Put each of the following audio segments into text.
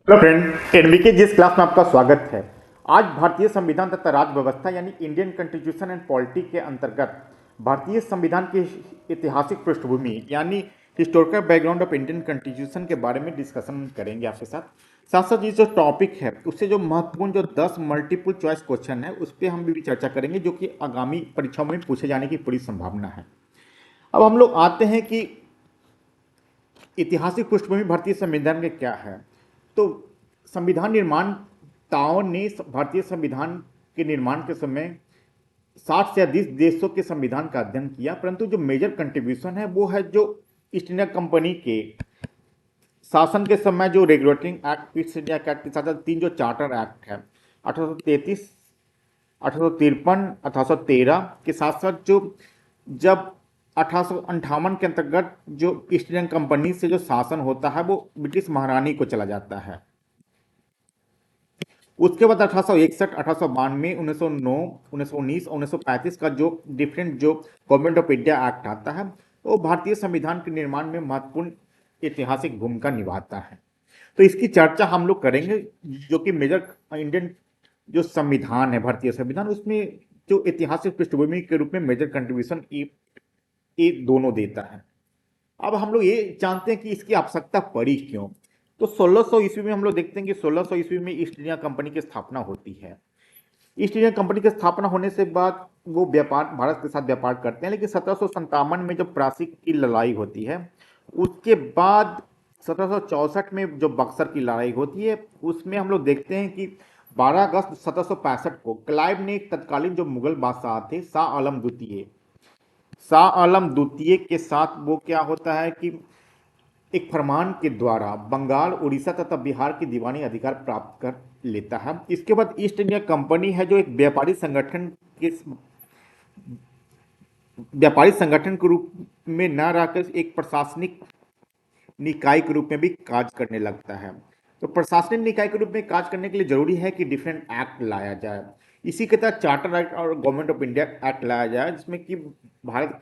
Hello friend, NBK जिस class में आपका स्वागत है। आज भारतीय संविधान तथा राज्य व्यवस्था यानी इंडियन कॉन्स्टिट्यूशन एंड पॉलिटी के अंतर्गत भारतीय संविधान की ऐतिहासिक पृष्ठभूमि यानी historical background of Indian constitution के बारे में डिस्कशन करेंगे आपके साथ। साथ साथ ये जो टॉपिक है उससे जो महत्वपूर्ण जो 10 मल्टीपल चॉइस क्वेश्चन है उस पर हम भी चर्चा करेंगे, जो कि आगामी परीक्षाओं में पूछे जाने की पूरी संभावना है। अब हम लोग आते हैं कि ऐतिहासिक पृष्ठभूमि भारतीय संविधान के क्या है। तो संविधान निर्माताओं ने भारतीय संविधान के निर्माण के समय 60 से अधिक देशों के संविधान का अध्ययन किया, परंतु जो मेजर कंट्रीब्यूशन है वो है जो ईस्ट इंडिया कंपनी के शासन के समय जो regulating act, east India act के साथ साथ 3 जो चार्टर एक्ट है 1833, 1853, 1813 के साथ साथ जो जब 1858 के अंतर्गत जो ईस्ट इंडियन कंपनी से जो शासन होता है वो ब्रिटिश महारानी को चला जाता है। उसके बाद 1861, 1892, 1909, 1919 और 1935 का जो डिफरेंट जो गवर्नमेंट ऑफ इंडिया एक्ट आता है वो भारतीय संविधान के निर्माण में महत्वपूर्ण ऐतिहासिक भूमिका निभाता है। तो इसकी चर्चा हम लोग करेंगे, जो कि मेजर इंडियन जो संविधान है भारतीय संविधान उसमें जो ऐतिहासिक पृष्ठभूमि के रूप में मेजर कंट्रीब्यूशन ये दोनों देता है। अब हम लोग ये जानते हैं कि इसकी आवश्यकता पड़ी क्यों। तो 1600 ईस्वी में हम लोग देखते हैं कि 1600 ईस्वी में ईस्ट इंडिया कंपनी की स्थापना होती है। ईस्ट इंडिया कंपनी की स्थापना होने से बाद वो व्यापार भारत के साथ व्यापार करते हैं, लेकिन 1757 में जब प्लासी की लड़ाई होती है उसके बाद 1764 में जो बक्सर की लड़ाई होती है उसमें हम लोग देखते हैं कि 12 अगस्त 1765 को क्लाइव ने तत्कालीन जो मुगल बादशाह थे शाह आलम द्वितीय के साथ वो क्या होता है कि एक फरमान के द्वारा बंगाल, उड़ीसा तथा बिहार की दीवानी अधिकार प्राप्त कर लेता है। इसके बाद ईस्ट इंडिया कंपनी है जो एक व्यापारी संगठन के रूप में न रहकर एक प्रशासनिक निकाय के रूप में भी कार्य करने लगता है। तो प्रशासनिक निकाय के रूप में कार्य करने के लिए जरूरी है कि डिफरेंट एक्ट लाया जाए। इसी के तहत चार्टर एक्ट और गवर्नमेंट ऑफ इंडिया एक्ट लाया जाए, जिसमें कि भारत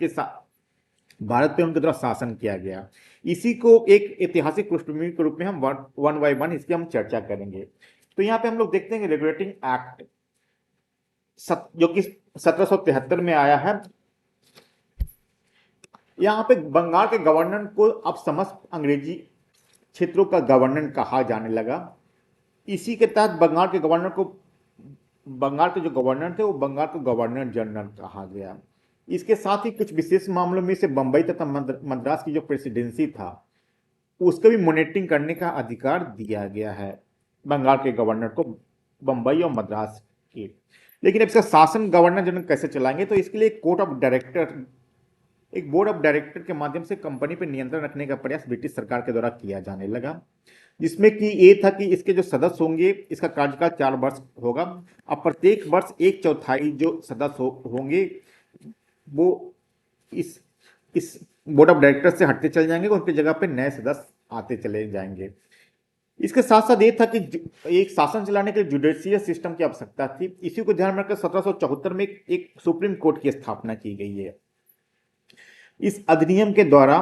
पे उनके द्वारा शासन किया गया। इसी को एक ऐतिहासिक पृष्ठभूमि के रूप में हम वन बाय वन इसकी हम चर्चा करेंगे। तो यहाँ पे हम लोग देखते हैं रेगुलेटिंग एक्ट जो कि 1773 में आया है। यहाँ पे बंगाल के गवर्नर को अब समस्त अंग्रेजी क्षेत्रों का गवर्नर कहा जाने लगा। इसी के तहत बंगाल के जो गवर्नर थे वो बंगाल को गवर्नर जनरल कहा गया। इसके साथ ही कुछ विशेष मामलों में से बंबई तथा मद्रास की जो प्रेसिडेंसी था उसको भी मॉनिटरिंग करने का अधिकार दिया गया है बंगाल के गवर्नर को, बंबई और मद्रास के। लेकिन अब इसका शासन गवर्नर जनरल कैसे चलाएंगे, तो इसके लिए एक बोर्ड ऑफ डायरेक्टर के माध्यम से कंपनी पर नियंत्रण रखने का प्रयास ब्रिटिश सरकार के द्वारा किया जाने लगा, जिसमें कि ये था कि इसके जो सदस्य होंगे इसका कार्यकाल 4 वर्ष होगा। अब प्रत्येक वर्ष 1/4 जो सदस्य होंगे वो इस बोर्ड ऑफ डायरेक्टर से हटते चले जाएंगे, उनकी जगह पे नए सदस्य आते चले जाएंगे। इसके साथ साथ ये था कि एक शासन चलाने के लिए जुडिशियल सिस्टम की आवश्यकता थी। इसी को ध्यान में रखकर 1774 में एक सुप्रीम कोर्ट की स्थापना की गई है। इस अधिनियम के द्वारा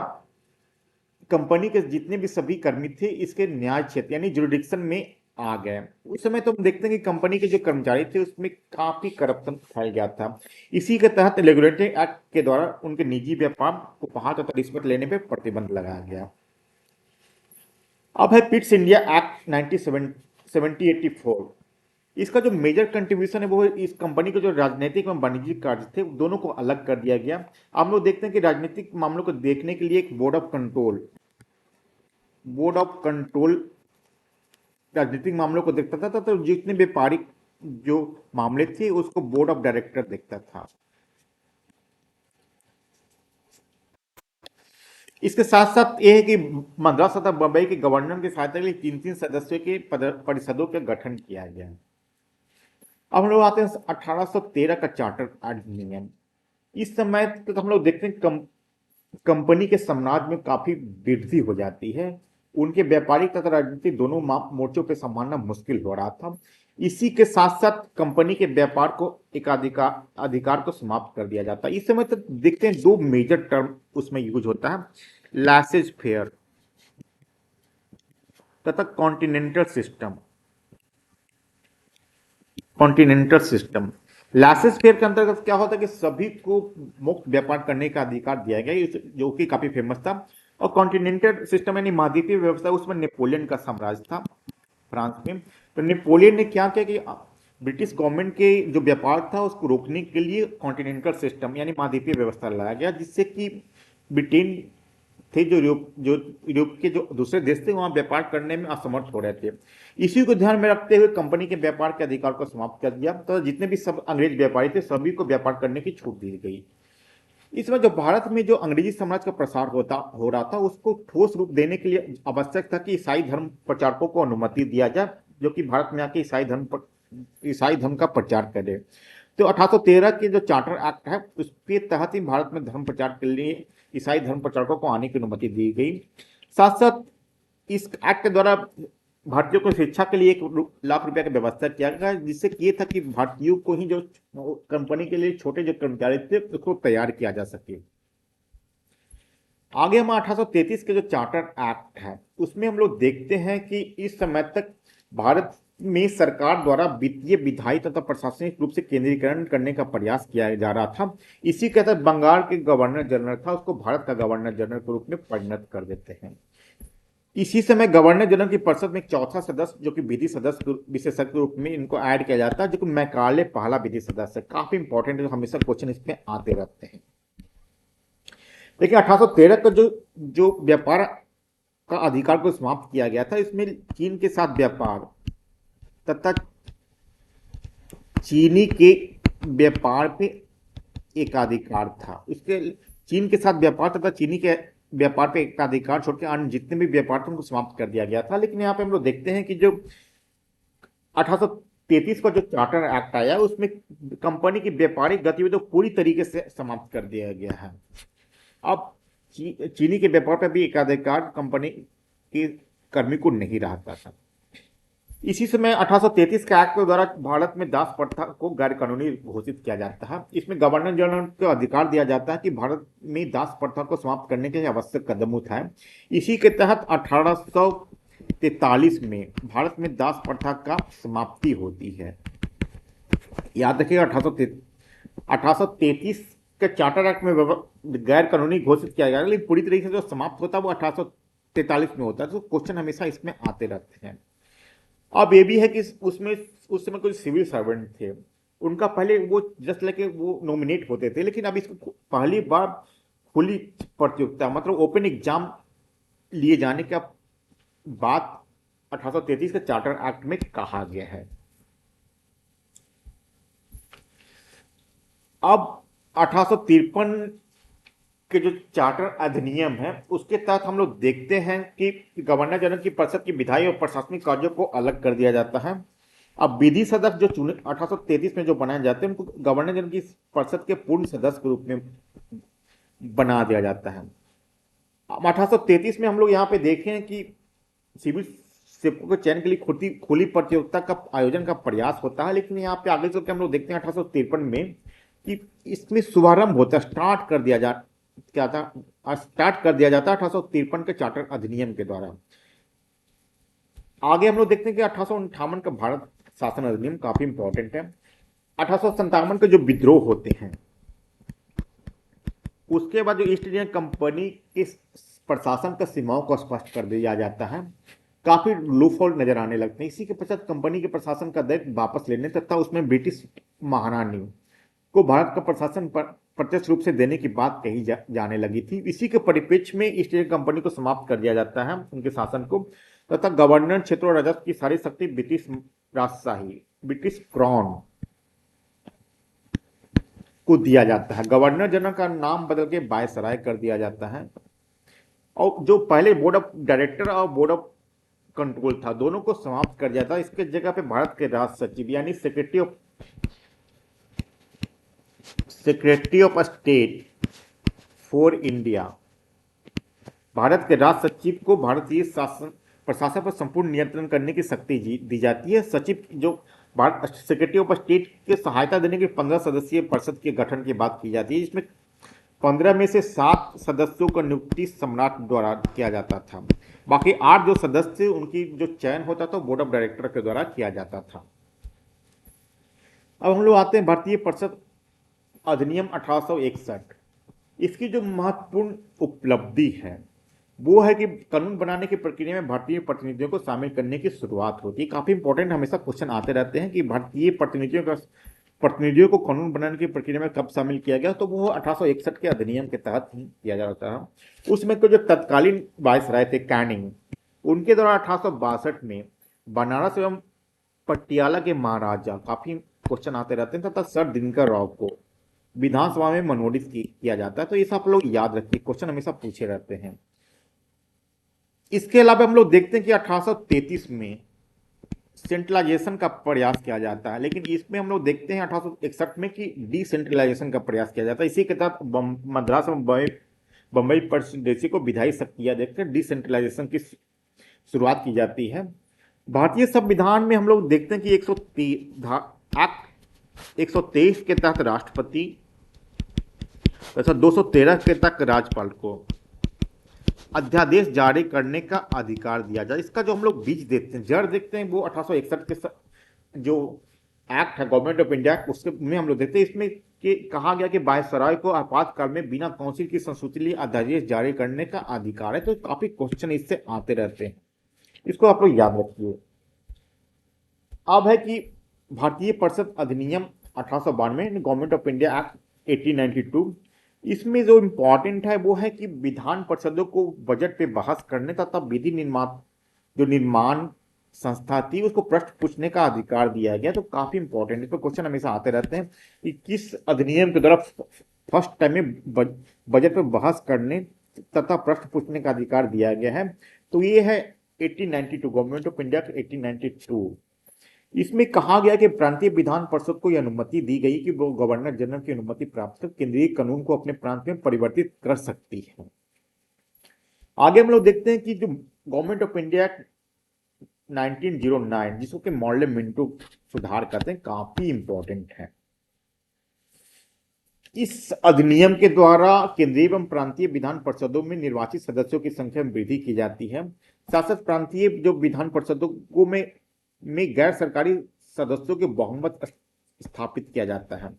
कंपनी के जितने भी सभी कर्मी थे इसके न्याय क्षेत्र यानी जुरिडिक्शन में आ गए। उस समय तो हम देखते हैं कि कंपनी के जो कर्मचारी थे उसमें काफी करप्शन फैल गया था। इसी के तहत रेगुलेटरी एक्ट के द्वारा उनके निजी व्यापार, उपहार तथा रिश्वत लेने पर प्रतिबंध लगाया गया। अब है पिट्स इंडिया एक्ट 1784। इसका जो मेजर कंट्रीब्यूशन है वो है इस कंपनी के जो राजनीतिक एवं वाणिज्यिक कार्य थे दोनों को अलग कर दिया गया। हम लोग देखते हैं कि राजनीतिक मामलों को देखने के लिए एक बोर्ड ऑफ कंट्रोल राजनीतिक मामलों को देखता था, तो जितने व्यापारिक जो मामले थे उसको बोर्ड ऑफ डायरेक्टर देखता था। इसके साथ साथ यह है कि मद्रास तथा बंबई के गवर्नर की सहायता के लिए 3-3 सदस्यों के परिषदों का गठन किया गया। अब हम लोग आते हैं 1813 का चार्टर अधिनियम। इस समय तक हम लोग देखते हैं कंपनी के साम्राज्य में काफी वृद्धि हो जाती है। उनके व्यापारिक तथा राजनीतिक दोनों मोर्चों पर संभालना मुश्किल हो रहा था। इसी के साथ साथ कंपनी के व्यापार को अधिकार को समाप्त कर दिया जाता है। इस समय तक देखते हैं 2 मेजर टर्म उसमें यूज होता है, लैसेज फेयर तथा कॉन्टिनेंटल सिस्टम। लाइसेंस फेयर के अंतर्गत क्या होता है कि सभी को मुक्त व्यापार करने का अधिकार दिया गया, जो कि काफी फेमस था। और कॉन्टिनेंटल सिस्टम यानी महाद्वीपीय व्यवस्था, उसमें नेपोलियन का साम्राज्य था फ्रांस में। तो नेपोलियन ने क्या किया कि ब्रिटिश गवर्नमेंट के जो व्यापार था उसको रोकने के लिए कॉन्टिनेंटल सिस्टम यानी महाद्वीपीय व्यवस्था लाया गया, जिससे कि ब्रिटेन थे जो यूरोप के जो दूसरे देश थे वहां व्यापार करने में असमर्थ हो रहे थे। इसी को ध्यान में रखते हुए कंपनी के व्यापार के अधिकार को समाप्त कर दिया, तो जितने भी सब अंग्रेज व्यापारी थे सभी को व्यापार करने की छूट दी गई। इसमें जो भारत में जो अंग्रेजी साम्राज्य का प्रसार हो रहा था उसको ठोस रूप देने के लिए आवश्यक था कि ईसाई धर्म प्रचारकों को अनुमति दिया जाए, जो कि भारत में आके ईसाई धर्म का प्रचार करे। तो 1813 के जो चार्टर एक्ट है उसके तहत ही भारत में धर्म प्रचार के लिए ईसाई धर्म प्रचारकों को आने की अनुमति दी गई। साथ साथ इस एक्ट के द्वारा भारतीयों को शिक्षा के लिए 1 लाख रुपए की व्यवस्था किया गया, जिससे ये था कि भारतीयों को ही जो कंपनी के लिए छोटे जो कर्मचारी थे उसको तैयार किया जा सके। आगे हम 1833 के जो चार्टर एक्ट है उसमें हम लोग देखते हैं कि इस समय तक भारत में सरकार द्वारा वित्तीय, विधायी तथा प्रशासनिक रूप से केंद्रीकरण करने का प्रयास किया जा रहा था। इसी के तहत बंगाल के गवर्नर जनरल था उसको भारत का गवर्नर जनरल के रूप में परिणत कर देते हैं। इसी समय गवर्नर जनरल की परिषद में एक चौथा सदस्य जो कि विधि सदस्य विशेषज्ञ के रूप में इनको ऐड किया जाता है, जो कि मैकाले पहला विधि सदस्य है। काफी इंपॉर्टेंट है, हमेशा क्वेश्चन इसमें आते रहते हैं। देखिए 1813 का जो व्यापार का अधिकार को समाप्त किया गया था, इसमें चीन के साथ व्यापार तथा चीनी के व्यापार पे एकाधिकार था। उसके चीन के साथ व्यापार तथा चीनी के व्यापार पे एकाधिकार छोड़ के अन्य जितने भी व्यापार थे उनको समाप्त कर दिया गया था। लेकिन यहाँ पे हम लोग देखते हैं कि जो 1833 का जो चार्टर एक्ट आया उसमें कंपनी की व्यापारिक गतिविधियों को पूरी तरीके से समाप्त कर दिया गया है। अब चीनी के व्यापार पर भी एकाधिकार कंपनी के कर्मी को नहीं रहता था। इसी समय 1833 के एक्ट के द्वारा भारत में दास प्रथा को गैर कानूनी घोषित किया जाता है। इसमें गवर्नर जनरल को अधिकार दिया जाता है कि भारत में दास प्रथा को समाप्त करने के लिए आवश्यक कदम उठाए। इसी के तहत 1843 में भारत में दास प्रथा का समाप्ति होती है। याद रखिएगा 1833 के चार्टर एक्ट में गैर कानूनी घोषित किया गया, लेकिन पूरी तरीके से जो समाप्त होता है वो 1843 में होता है। तो क्वेश्चन हमेशा इसमें आते रहते हैं। अब ये भी है कि उसमें उस समय कुछ सिविल सर्वेंट थे, उनका पहले वो जस्ट लेके वो नॉमिनेट होते थे, लेकिन अब इसको पहली बार खुली प्रतियोगिता मतलब ओपन एग्जाम लिए जाने का बात 1833 के चार्टर एक्ट में कहा गया है। अब 1853 के जो चार्टर अधिनियम है उसके तहत हम लोग देखते हैं कि गवर्नर जनरल की परिषद की विधायी और प्रशासनिक कार्यों को अलग कर दिया जाता है। अब विधि सदस्य जो चुने 1833 में जो बनाए जाते हैं उनको गवर्नर जनरल की परिषद के पूर्ण सदस्य के रूप में बना दिया जाता है। अब 1833 में हम लोग यहाँ पे देखें कि सिविल सेवकों के चयन के लिए खुली प्रतियोगिता का आयोजन का प्रयास होता है, लेकिन यहाँ पे आगे चल के हम लोग देखते हैं 1853 में कि इसमें शुभारंभ होता है, स्टार्ट कर दिया जाता है 1853 के चार्टर अधिनियम के द्वारा। आगे हम लोग देखते हैं कि 1858 का भारत शासन अधिनियम काफी इंपॉर्टेंट है। 1857 के जो विद्रोह होते हैं उसके बाद जो ईस्ट इंडिया कंपनी के प्रशासन का सीमाओं को स्पष्ट कर दिया जाता है, काफी लूपहोल नजर आने लगते हैं। इसी के पश्चात कंपनी के प्रशासन का दायित्व वापस लेने तथा उसमें ब्रिटिश महारानी को भारत का प्रशासन पर प्रत्यक्ष रूप से देने की बात कही जाने लगी थी। इसी के परिप्रेक्ष्य में ईस्ट इंडिया कंपनी को समाप्त कर दिया जाता है, उनके शासन को, तथा गवर्नर क्षेत्र और राजस्व की सारी शक्ति ब्रिटिश राजशाही ब्रिटिश क्राउन को दिया जाता है। गवर्नर जनरल का नाम बदल के वायसराय कर दिया जाता है, और जो पहले बोर्ड ऑफ डायरेक्टर और बोर्ड ऑफ कंट्रोल था दोनों को समाप्त कर दिया था। इसके जगह पे भारत के राज सचिव यानी secretary of state for India, Bharat के राज सचिव को भारतीय प्रशासन पर संपूर्ण नियंत्रण करने की शक्ति दी जाती है। सचिव जो भारत सेक्रेटरी ऑफ स्टेट के सहायता देने के 15 सदस्यीय परिषद के गठन की बात की जाती है, जिसमें 15 में से 7 सदस्यों का नियुक्ति सम्राट द्वारा किया जाता था। बाकी 8 जो सदस्य उनकी जो चयन होता था बोर्ड ऑफ डायरेक्टर के द्वारा किया जाता था। अब हम लोग आते हैं भारतीय परिषद अधिनियम 1861। इसकी जो महत्वपूर्ण उपलब्धि है वो है कि कानून बनाने की प्रक्रिया में भारतीय प्रतिनिधियों को शामिल करने की शुरुआत होती है। काफी इंपॉर्टेंट हमेशा क्वेश्चन आते रहते हैं कि भारतीय प्रतिनिधियों को कानून बनाने की प्रक्रिया में कब शामिल किया गया, तो वो 1861 के अधिनियम के तहत ही किया जाता है। उसमें तो जो तत्कालीन वायसराय थे कैनिंग, उनके द्वारा 1862 में बनारस एवं पटियाला के महाराजा, काफी क्वेश्चन आते रहते हैं, तथा सर दिनकर राव को विधानसभा में मनोनीत किया जाता है। तो ये सब आप लोग याद रखिए, क्वेश्चन हमेशा पूछे रहते हैं। इसके अलावा हम लोग देखते हैं कि 1833 में सेंट्रलाइजेशन का प्रयास किया जाता है, लेकिन इसमें हम लोग देखते हैं 1861 में कि डिसेंट्रलाइजेशन का प्रयास किया जाता है। इसी के तहत मद्रास और बम्बई प्रेसिडेंसी को विधायी शक्तियां देखकर डिसेंट्रलाइजेशन की शुरुआत की जाती है। भारतीय संविधान में हम लोग देखते हैं कि 123 के तहत राष्ट्रपति तथा 213 के तक राज्यपाल को अध्यादेश जारी करने का अधिकार दिया जाए। इसका जो हम लोग बीज देखते हैं, जड़ देखते हैं, वो 1861 के जो एक्ट है गवर्नमेंट ऑफ इंडिया, उसके में हम लोग देखते हैं इसमें कि कहा गया कि वायसराय को आपातकाल में बिना काउंसिल की संस्तुति लिए अध्यादेश जारी करने का अधिकार है। तो काफी क्वेश्चन इससे आते रहते हैं, इसको आप लोग याद रखिए। अब है कि भारतीय परिषद अधिनियम 1892, गवर्नमेंट ऑफ इंडिया एक्ट 1892। इसमें जो इंपॉर्टेंट है वो है कि विधान परिषदों को बजट पे बहस करने तथा विधि निर्माण संस्था थी उसको प्रश्न पूछने का अधिकार दिया गया। तो काफी इंपॉर्टेंट, इस पर क्वेश्चन हमेशा आते रहते हैं कि किस अधिनियम के द्वारा फर्स्ट टाइम में बजट पे बहस करने तथा प्रश्न पूछने का अधिकार दिया गया है। तो ये है 1892, गवर्नमेंट ऑफ इंडिया 1892। इसमें कहा गया कि प्रांतीय विधान परिषद को यह अनुमति दी गई कि वो गवर्नर जनरल की अनुमति प्राप्त कर केंद्रीय कानून को अपने प्रांत में परिवर्तित कर सकती है। आगे हम लोग देखते हैं कि जो गवर्नमेंट ऑफ इंडिया 1909, जिसको कि मॉडल मिंटो सुधार कहते हैं, काफी इंपॉर्टेंट है। इस अधिनियम के द्वारा केंद्रीय एवं प्रांतीय विधान परिषदों में निर्वाचित सदस्यों की संख्या में वृद्धि की जाती है। शासक प्रांतीय जो विधान परिषदों को में गैर सरकारी सदस्यों के बहुमत स्थापित किया जाता है।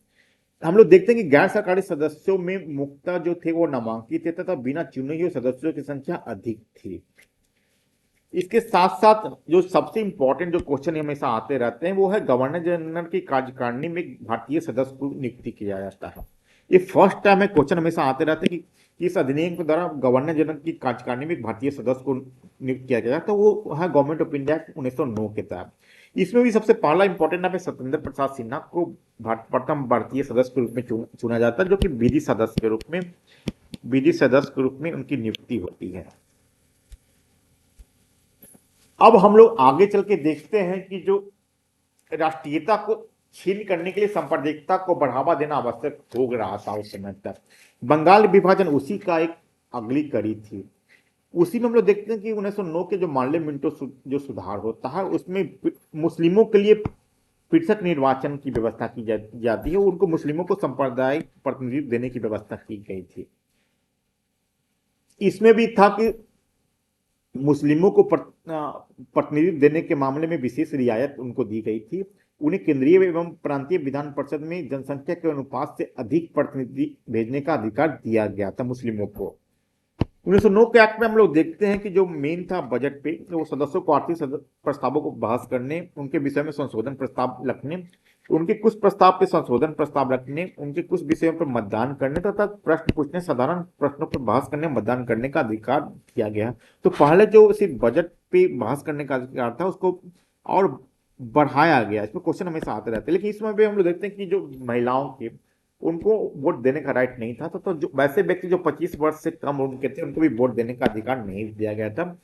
हम लोग देखते हैं कि गैर सरकारी सदस्यों में मुख्यतः जो थे वो नामांकित थे तथा बिना चुने हुए सदस्यों की संख्या अधिक थी। इसके साथ साथ जो सबसे इंपॉर्टेंट जो क्वेश्चन हमेशा आते रहते हैं वो है गवर्नर जनरल की कार्यकारिणी में भारतीय सदस्य को नियुक्ति किया जाता है। ये फर्स्ट टाइम है, क्वेश्चन हमेशा आते रहते हैं कि इस अधिनियम के द्वारा गवर्नर जनरल की कार्यकारिणी में भारतीय सदस्य को नियुक्त किया गया। तो वो है गवर्नमेंट ऑफ इंडिया 1909 के तहत। इसमें भी सबसे पहला इंपॉर्टेंट है सत्येंद्र प्रसाद सिन्हा को प्रथम भारतीय सदस्य के रूप में चुना जाता है, जो कि विधि सदस्य के रूप में उनकी नियुक्ति होती है। अब हम लोग आगे चल के देखते हैं कि जो राष्ट्रीयता को छीन करने के लिए सांप्रदायिकता को बढ़ावा देना आवश्यक हो रहा था उस समय तक, बंगाल विभाजन उसी का एक अगली कड़ी थी। उसी में हम लोग देखते हैं कि 1909 के जो मॉडल मिंटो जो सुधार होता है उसमें मुस्लिमों के लिए पृथक निर्वाचन की व्यवस्था की जाती है, उनको मुस्लिमों को सांप्रदायिक प्रतिनिधित्व देने की व्यवस्था की गई थी। इसमें भी था कि मुस्लिमों को प्रतिनिधित्व देने के मामले में विशेष रियायत उनको दी गई थी। उन्हें केंद्रीय एवं प्रांतीय विधान परिषद में जनसंख्या के अनुपात से अधिक प्रतिनिधि भेजने का अधिकार दिया गया था मुस्लिमों को। 1909 के एक्ट में हम लोग देखते हैं कि जो मेन था बजट पे, तो वो सदस्यों को आर्थिक प्रस्तावों को बहस करने, उनके विषय में संशोधन प्रस्ताव रखने, उनके कुछ प्रस्ताव पे संशोधन प्रस्ताव रखने, उनके कुछ विषयों पर मतदान करने तथा प्रश्न पूछने, साधारण प्रश्नों पर बहस करने, मतदान करने का अधिकार दिया गया। तो पहले जो सिर्फ बजट पे बहस करने का अधिकार था उसको और बढ़ाया गया। इसमें क्वेश्चन हमेशा आते रहते हैं, लेकिन इसमें भी हम लोग देखते हैं कि जो महिलाओं के उनको वोट देने का राइट नहीं था। तो जो वैसे व्यक्ति जो 25 वर्ष से कम उम्र के थे उनको भी वोट देने का अधिकार नहीं दिया गया था।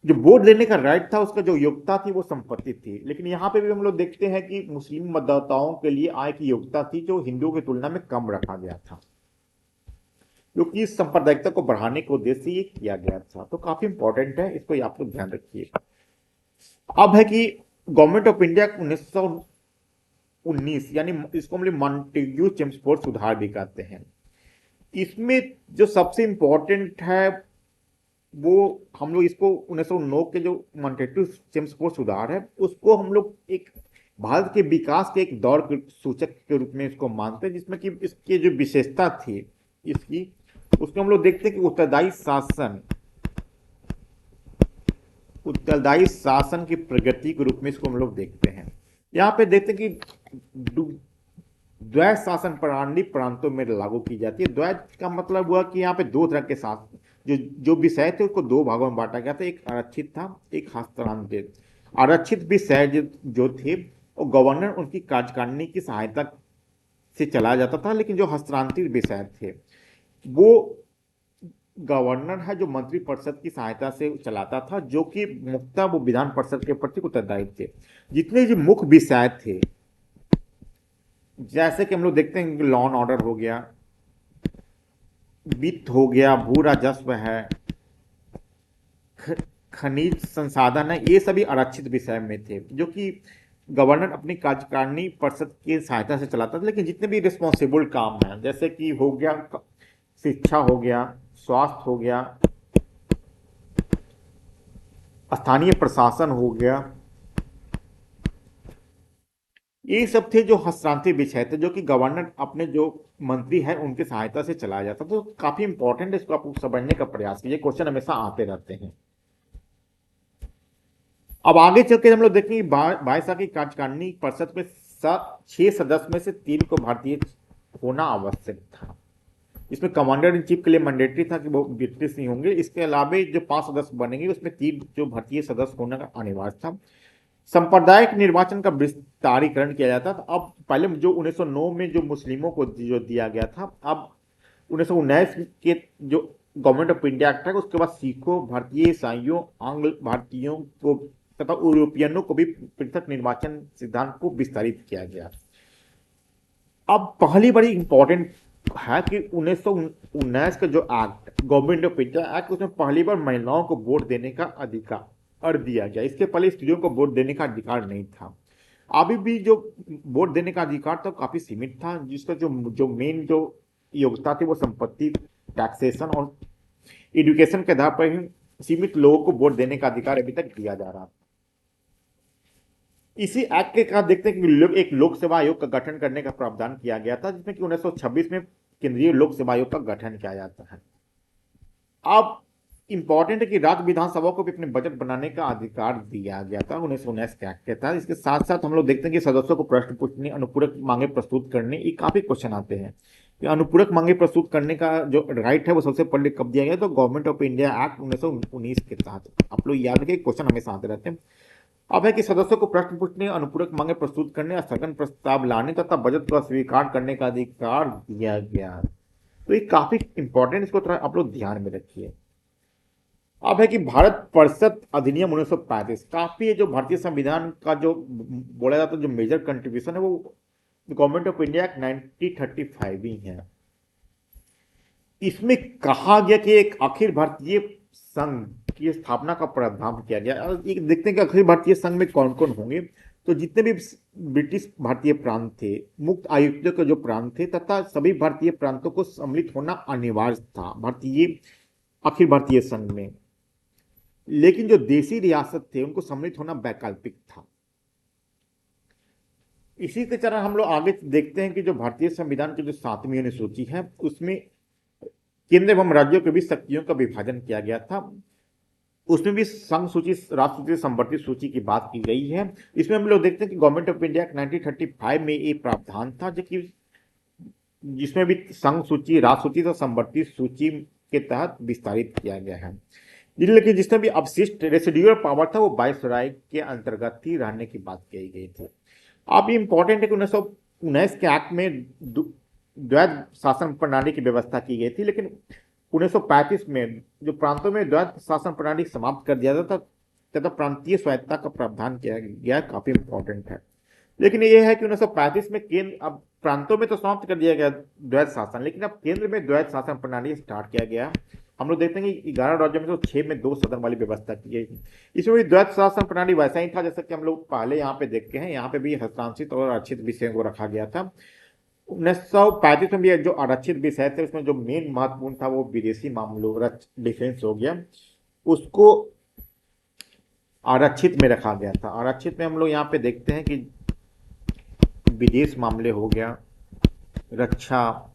जो वोट देने का राइट था उसका जो योग्यता थी वो संपत्ति थी। लेकिन यहाँ पे भी हम लोग देखते हैं कि मुस्लिम मतदाताओं के लिए आय की योग्यता थी जो हिंदुओं की तुलना में कम रखा गया था, क्योंकि इस सांप्रदायिकता को बढ़ाने के उद्देश्य से ये किया गया था। तो काफी इंपॉर्टेंट है, इसको आप लोग ध्यान रखिए। अब है कि गवर्नमेंट ऑफ इंडिया 1919, यानी इसको हम लोग मॉन्टेग्यू चेम्सफोर्ड सुधार भी कहते हैं। इसमें जो सबसे इंपॉर्टेंट है वो हम लोग इसको 1909 के जो मॉन्टेस्क्यू चेम्स्फोर्ड सुधार है उसको हम लोग एक भारत के विकास के एक दौर के सूचक के रूप में इसको मानते हैं, जिसमें कि इसकी जो विशेषता थी इसकी, उसको हम लोग देखते हैं कि उत्तरदायी शासन की प्रगति के रूप में इसको हम लोग देखते हैं। यहाँ पे देखते हैं कि द्वैत शासन प्रणाली प्रांतों में लागू की जाती है। द्वैत का मतलब हुआ कि यहाँ पे दो तरह के शासन, जो जो विषय थे उसको दो भागों में बांटा गया था, एक आरक्षित था, एक हस्तांतरित। आरक्षित विषय जो थे वो गवर्नर उनकी कार्यकारिणी की सहायता से चलाया जाता था, लेकिन जो हस्तांतरित विषय थे वो गवर्नर है जो मंत्रिपरिषद की सहायता से चलाता था, जो कि मुख्यतः वो विधान परिषद के प्रति उत्तरदायी थे। जितने जो मुख्य विषय थे, जैसे कि हम लोग देखते हैं कि लॉ एंड ऑर्डर हो गया, वित्त हो गया, भू राजस्व है, खनिज संसाधन है, ये सभी आरक्षित विषय में थे, जो कि गवर्नर अपनी कार्यकारिणी परिषद की सहायता से चलाता था। लेकिन जितने भी रिस्पॉन्सिबल काम हैं, जैसे कि हो गया शिक्षा हो गया, स्वास्थ्य हो गया, स्थानीय प्रशासन हो गया, ये सब थे जो हस्तांतरित विषय थे, जो कि गवर्नर अपने जो मंत्री है उनकी सहायता से चलाया जाता। तो काफी इंपॉर्टेंट है, इसको आप समझने का प्रयास कीजिए, क्वेश्चन हमेशा आते रहते हैं। अब आगे चल के हम लोग देखेंगे भाईसा की कार्यकारिणी परिषद में 6 सदस्य में से 3 को भारतीय होना आवश्यक था। इसमें कमांडर इन चीफ के लिए मैंडेटरी था कि वो ब्रिटिश नहीं होंगे। इसके अलावा जो 5 सदस्य बनेंगे उसमें 3 जो भारतीय सदस्य होने का अनिवार्य था। सांप्रदायिक निर्वाचन का विस्तारीकरण किया जाता था। अब पहले जो 1909 में जो मुस्लिमों को जो दिया गया था, अब 1919 के जो गवर्नमेंट ऑफ इंडिया एक्ट है उसके बाद सिखों, भारतीय ईसाइयों, आंग्ल भारतीयों को तथा यूरोपियनों को भी पृथक निर्वाचन सिद्धांत को विस्तारित किया गया। अब पहली बड़ी इंपॉर्टेंट है कि 1919 का जो act, government of India act, उसमें पहली बार महिलाओं को वोट देने का अधिकार दिया गया। इसके पहले स्त्रियों को वोट देने का अधिकार नहीं था। अभी भी जो वोट देने का अधिकार था काफी सीमित था, जिसका जो जो मेन जो योग्यता थी वो संपत्ति, टैक्सेशन और एजुकेशन के आधार पर ही सीमित लोगों को वोट देने का अधिकार अभी तक दिया जा रहा था। इसी एक्ट के तहत देखते हैं कि एक लोक सेवा आयोग का गठन करने का प्रावधान किया गया था, जिसमें कि 1926 में केंद्रीय लोक सेवा आयोग का गठन किया जाता है। अब इंपॉर्टेंट है कि राज्य विधानसभा को भी अपने बजट बनाने का अधिकार दिया गया था 1919 के एक्ट के तहत। इसके साथ साथ हम लोग देखते हैं कि सदस्यों को प्रश्न पूछने, अनुपूरक मांगे प्रस्तुत करने, ये काफी क्वेश्चन आते हैं कि अनुपूरक मांगे प्रस्तुत करने का जो राइट है वो सबसे पहले कब दिया गया, तो गवर्नमेंट ऑफ इंडिया एक्ट 1919 के तहत। आप लोग याद रखिए, क्वेश्चन हमेशा आते रहते हैं। अब है कि सदस्यों को प्रश्न पूछने, अनुपूरक मांगे प्रस्तुत करने, स्थगन प्रस्ताव लाने तथा बजट को अस्वीकार करने का अधिकार दिया गया। तो ये काफी इंपॉर्टेंट, इसको थोड़ा आप लोग ध्यान में रखिए। अब है कि भारत परिषद अधिनियम 1935, काफी जो भारतीय संविधान का जो बोला जाता है जो मेजर कंट्रीब्यूशन है वो गवर्नमेंट ऑफ इंडिया एक्ट 1935 ही है। इसमें कहा गया कि एक अखिल भारतीय संघ की स्थापना का प्रावधान किया गया। एक देखते हैं कि अखिल भारतीय संघ में कौन कौन होंगे, तो जितने भी ब्रिटिश भारतीय प्रांत थे, मुक्त आयुक्त के जो प्रांत थे तथा सभी भारतीय प्रांतों को सम्मिलित होना अनिवार्य था भारतीय अखिल भारतीय संघ में। लेकिन जो देसी रियासत थे उनको सम्मिलित होना वैकल्पिक था। इसी के तरह हम लोग आगे देखते हैं कि जो भारतीय संविधान की जो 7वीं अनुसूची है उसमें केंद्र एवं राज्यों के बीच शक्तियों का विभाजन किया गया था। उसमें भी संघ सूची, राष्ट्र सूची, संवर्धित सूची की बात की गई है। इसमें हम लोग देखते हैं कि गवर्नमेंट ऑफ इंडिया 1935 में एक प्रावधान था जो कि जिसमें भी संघ सूची, राष्ट्र सूची और संवर्धित सूची के तहत विस्तारित किया गया है। लेकिन जिसमें भी अवशिष्ट रेसिडुअल पावर था वो वायसराय के अंतर्गत ही रहने की बात कही गई थी। अब इंपॉर्टेंट है कि 1919 के एक्ट में द्वैध शासन प्रणाली की व्यवस्था की गई थी, लेकिन 1935 में जो प्रांतों में द्वैध शासन प्रणाली समाप्त कर दिया था तथा प्रांतीय स्वायत्तता का प्रावधान किया गया, काफी इंपॉर्टेंट है। लेकिन यह है कि 1935 में केंद्र, अब प्रांतों में तो समाप्त कर दिया गया द्वैध शासन, लेकिन अब केंद्र में द्वैध शासन प्रणाली स्टार्ट किया गया। हम लोग देखते हैं कि 11 राज्यों में तो 6 में 2 सदन वाली व्यवस्था की गई। इसमें भी द्वैध शासन प्रणाली वैसा ही था जैसा कि हम लोग पहले यहाँ पे देखते हैं। यहाँ पे भी हस्तांतरित और आरक्षित विषयों को रखा गया था। 1935 में भी जो आरक्षित विषय थे उसमें जो मेन महत्वपूर्ण था वो विदेशी मामलों, डिफेंस हो गया, उसको आरक्षित में रखा गया था। आरक्षित में हम लोग यहाँ पे देखते हैं कि विदेश मामले हो गया, रक्षा,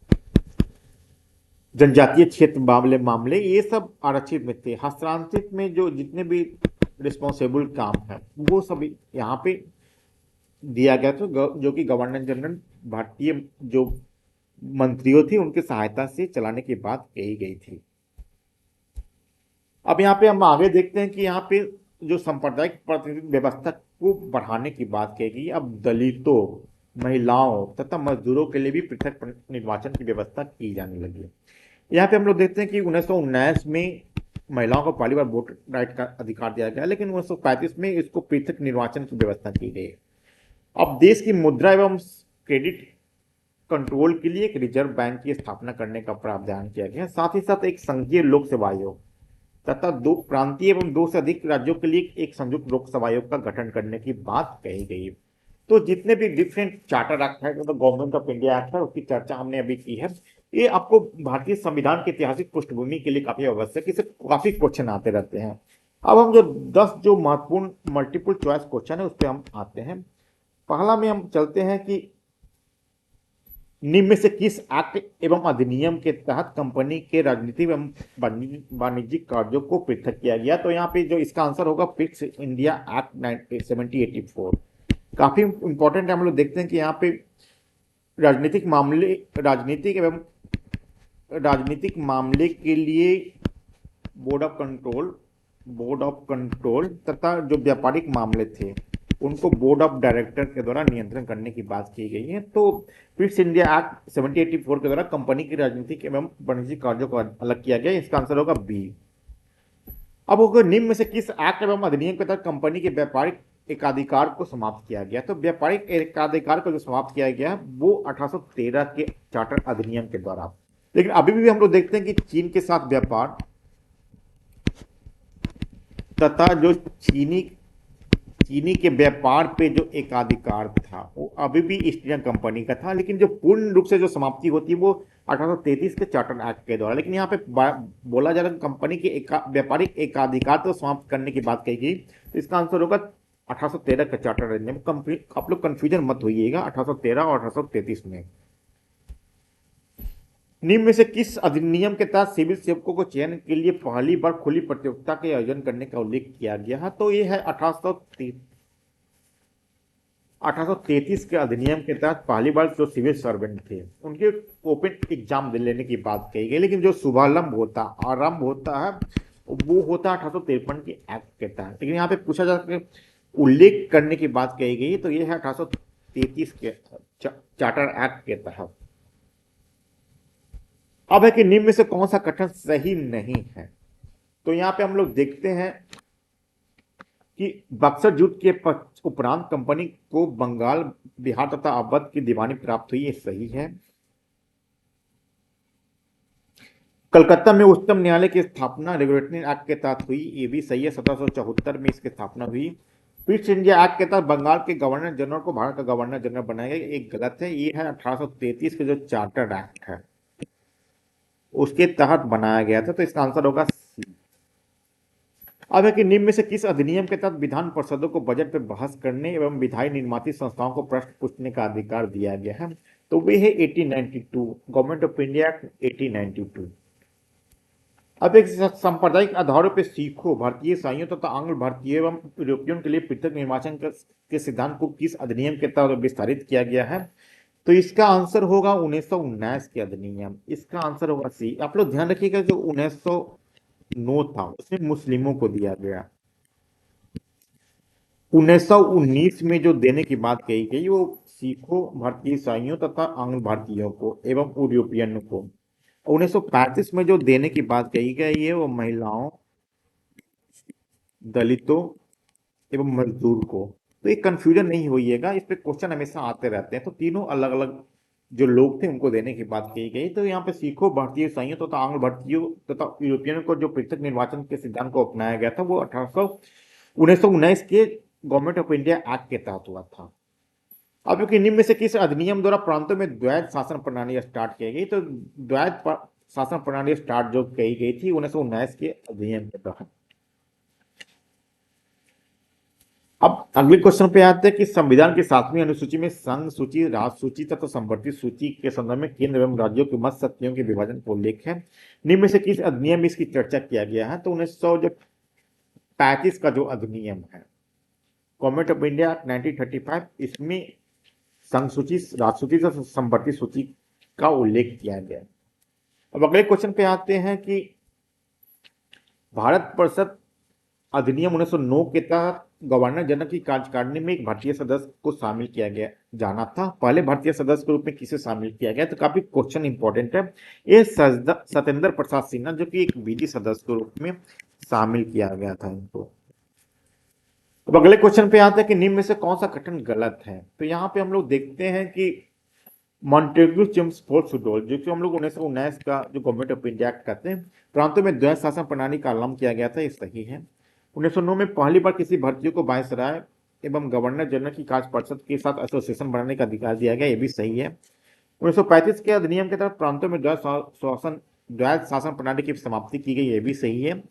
जनजातीय क्षेत्र मामले मामले ये सब आरक्षित में थे। हस्तांतरित में जो जितने भी रिस्पॉन्सिबल काम है वो सब यहाँ पे दिया गया था, जो कि गवर्नर जनरल भारतीय जो मंत्रियों थी उनकी सहायता से चलाने की बात कही गई थी। अब यहाँ पे हम आगे देखते हैं कि यहाँ पे जो सांप्रदायिक प्रतिनिधि व्यवस्था को बढ़ाने की बात कही गई। अब दलितों, महिलाओं तथा मजदूरों के लिए भी पृथक निर्वाचन की व्यवस्था की जाने लगी। यहाँ पे हम लोग देखते हैं कि 1919 में महिलाओं को पहली बार वोट राइट का अधिकार दिया गया, लेकिन 1935 में इसको पृथक निर्वाचन की व्यवस्था की गई। अब देश की मुद्रा एवं क्रेडिट कंट्रोल के लिए एक रिजर्व बैंक की स्थापना करने का प्रावधान किया गया। साथ ही साथ एक संघीय लोक सेवा आयोग तथा 2 प्रांतीय एवं 2 से अधिक राज्यों के लिए एक संयुक्त लोक सेवा आयोग का गठन करने की बात कही गई। तो जितने भी डिफरेंट चार्टर एक्ट है, मतलब गवर्नमेंट ऑफ इंडिया एक्ट है, उसकी चर्चा हमने अभी की है। ये आपको भारतीय संविधान की ऐतिहासिक पृष्ठभूमि के लिए काफी आवश्यक है, इससे काफी क्वेश्चन आते रहते हैं। अब हम जो 10 जो महत्वपूर्ण मल्टीपल चॉइस क्वेश्चन है उस पर हम आते हैं। पहला में हम चलते हैं कि निम्न में से किस एक्ट एवं अधिनियम के तहत कंपनी के राजनीतिक एवं वाणिज्यिक कार्यों को पृथक किया गया। तो यहाँ पे जो इसका आंसर होगा फिक्स इंडिया एक्ट 1784। काफी इंपॉर्टेंट है। हम लोग देखते हैं कि यहाँ पे राजनीतिक मामले के लिए बोर्ड ऑफ कंट्रोल तथा जो व्यापारिक मामले थे उनको बोर्ड ऑफ डायरेक्टर के द्वारा नियंत्रण करने की बात की गई है। तो फिट्स इंडिया एक्ट 1784 के द्वारा कंपनी की राजनीतिक एवं वाणिज्यिक कार्यों को अलग किया गया। इसका आंसर होगा बी। अब अगर निम्न में से किस एक्ट एवं अधिनियम के तहत कंपनी के व्यापारिक एकाधिकार को समाप्त किया गया। तो व्यापारिक एकाधिकार को जो समाप्त किया गया वो 1813 के चार्टर अधिनियम के द्वारा। लेकिन अभी भी हम लोग देखते हैं कि चीन के साथ व्यापार तथा जो चीनी के व्यापार पे जो एकाधिकार था वो अभी भी ईस्ट इंडिया कंपनी का था, लेकिन जो पूर्ण रूप से जो समाप्ति होती है वो 1833 के चार्टर एक्ट के द्वारा। लेकिन यहाँ पे बोला जा रहा है कंपनी के व्यापारिक एकाधिकार तो समाप्त करने की बात कही गई। तो इसका आंसर होगा 1813 का चार्टर अधिनियम। आप लोग कंफ्यूजन मत होइएगा 1813 और 1833 में। निम्न में से किस अधिनियम के तहत सिविल सेवकों को चयन के लिए पहली बार खुली प्रतियोगिता के आयोजन करने का उल्लेख किया गया है। तो ये है 1833 के अधिनियम के तहत पहली बार जो सिविल सर्वेंट थे उनके ओपन एग्जाम लेने की बात कही गई। लेकिन जो शुभारंभ होता है वो होता है 1853 के एक्ट के तहत। लेकिन यहाँ पे पूछा जा सकता है उल्लेख करने की बात कही गई, तो ये है 1833 के चार्टर एक्ट के तहत। अब है कि निम्न में से कौन सा कथन सही नहीं है। तो यहां पे हम लोग देखते हैं कि बक्सर युद्ध के उपरांत कंपनी को बंगाल, बिहार तथा अवध की दीवानी प्राप्त हुई, ये सही है। कलकत्ता में उच्चतम न्यायालय की स्थापना रेगुलेटरी एक्ट के तहत हुई, ये भी सही है। 1774 में इसकी स्थापना हुई। फिट्स इंडिया एक्ट के तहत बंगाल के गवर्नर जनरल को भारत का गवर्नर जनरल बनाया गया, एक गलत है। ये है 1833 के जो चार्टर एक्ट है उसके तहत बनाया गया था। तो इसका आंसर होगा सी। अब है कि निम्न में से किस अधिनियम के तहत विधान परिषदों को बजट पर बहस करने एवं विधायी निर्माती संस्थाओं को प्रश्न पूछने का अधिकार दिया गया है। तो वे है 1892 गवर्नमेंट ऑफ इंडिया एक्ट 1892। अब एक सांप्रदायिक आधारों पर सिखों, भारतीय ईसाइयों तथा आंग्ल भारतीय एवं यूरोपियन के लिए पृथक निर्वाचन के सिद्धांत को किस अधिनियम के तहत विस्तारित किया गया है। तो इसका आंसर होगा 1919 के अधिनियम। इसका आंसर होगा सी। आप लोग ध्यान रखिएगा जो 1909 था उसमें मुस्लिमों को दिया गया। 1919 में जो देने की बात कही गई वो सिखों, भारतीय ईसाइयों तथा आंग्ल भारतीयों को एवं यूरोपियन को। 1935 में जो देने की बात कही गई है वो महिलाओं, दलितों एवं मजदूर को। तो एक कंफ्यूजन नहीं होइएगा, इस पे क्वेश्चन हमेशा आते रहते हैं। तो तीनों अलग अलग जो लोग थे उनको देने की बात की गई। तो यहाँ पे सिखों, भारतीय ईसाइयों तथा आंग्ल भारतीयों तथा यूरोपियन को जो पृथक निर्वाचन के सिद्धांत को अपनाया गया था वो 1919 के गवर्नमेंट ऑफ इंडिया एक्ट के तहत हुआ था। अब क्योंकि निम्न में से किस अधिनियम द्वारा प्रांतों में द्वैध शासन प्रणाली स्टार्ट की गई। तो द्वैध शासन प्रणाली स्टार्ट जो कही गई थी 1919 के अधिनियम के तहत। अब अगले क्वेश्चन पे आते हैं कि संविधान की 7वीं अनुसूची में संघ सूची, राज्य सूची तथा संवर्ती सूची के संदर्भ में केंद्र एवं राज्यों की मत शक्तियों के विभाजन को उल्लेख है। निम्न में से किस अधिनियम में इसकी चर्चा किया गया है? तो 1935 का जो अधिनियम है, गवर्नमेंट ऑफ इंडिया 1935, इसमें संघ सूची, राज्य सूची तथा संवर्ती सूची का उल्लेख किया गया है। अब अगले क्वेश्चन पे आते हैं कि भारत परिषद अधिनियम 1909 के तहत गवर्नर जनरल की कार्यकारिणी में एक भारतीय सदस्य को शामिल किया गया जाना था। पहले भारतीय सदस्य के रूप में किसे शामिल किया गया? तो काफी क्वेश्चन इंपॉर्टेंट है। ये सत्येंद्र प्रसाद सिन्हा, जो कि एक विधि सदस्य के रूप में शामिल किया गया था इनको। अब अगले क्वेश्चन पे आते हैं कि निम्न में से कौन सा कथन गलत है? तो यहाँ पे हम लोग देखते हैं कि मॉन्टेग्यू चेम्सफोर्ड शेड्यूल, जो कि हम लोग 1919 का जो गवर्नमेंट ऑफ इंडिया एक्ट कहते हैं, प्रांतों में द्वैत शासन प्रणाली का आरंभ किया गया था, ये सही है। 1909 में पहली बार किसी भारतीय को वायसराय एवं गवर्नर जनरल की कार्य परिषद के साथ एसोसिएशन बनाने का अधिकार दिया गया, ये भी सही है। 1935 के अधिनियम के तहत प्रांतों में द्वैत शासन प्रणाली की समाप्ति की गई, ये भी सही है।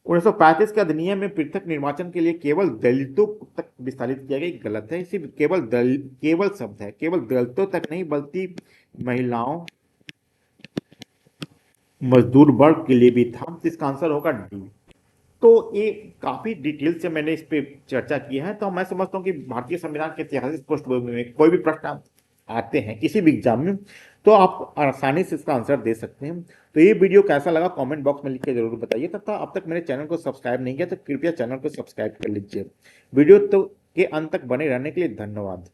1935 के अधिनियम में पृथक निर्वाचन के लिए केवल दलितों तक विस्तारित किया गया, गलत है। सिर्फ केवल शब्द है, केवल दलितों तक नहीं बल्कि महिलाओं, मजदूर वर्ग के लिए भी था। तो इसका आंसर होगा डी। तो ये काफी डिटेल से मैंने इस पे चर्चा की है। तो मैं समझता हूँ कि भारतीय संविधान के ऐतिहासिक पृष्ठभूमि में कोई भी प्रश्न आते हैं किसी भी एग्जाम में, तो आप आसानी से इसका आंसर दे सकते हैं। तो ये वीडियो कैसा लगा कमेंट बॉक्स में लिख के जरूर बताइए, तथा अब तक मेरे चैनल को सब्सक्राइब नहीं किया तो कृपया चैनल को सब्सक्राइब कर लीजिए। वीडियो तो के अंत तक बने रहने के लिए धन्यवाद।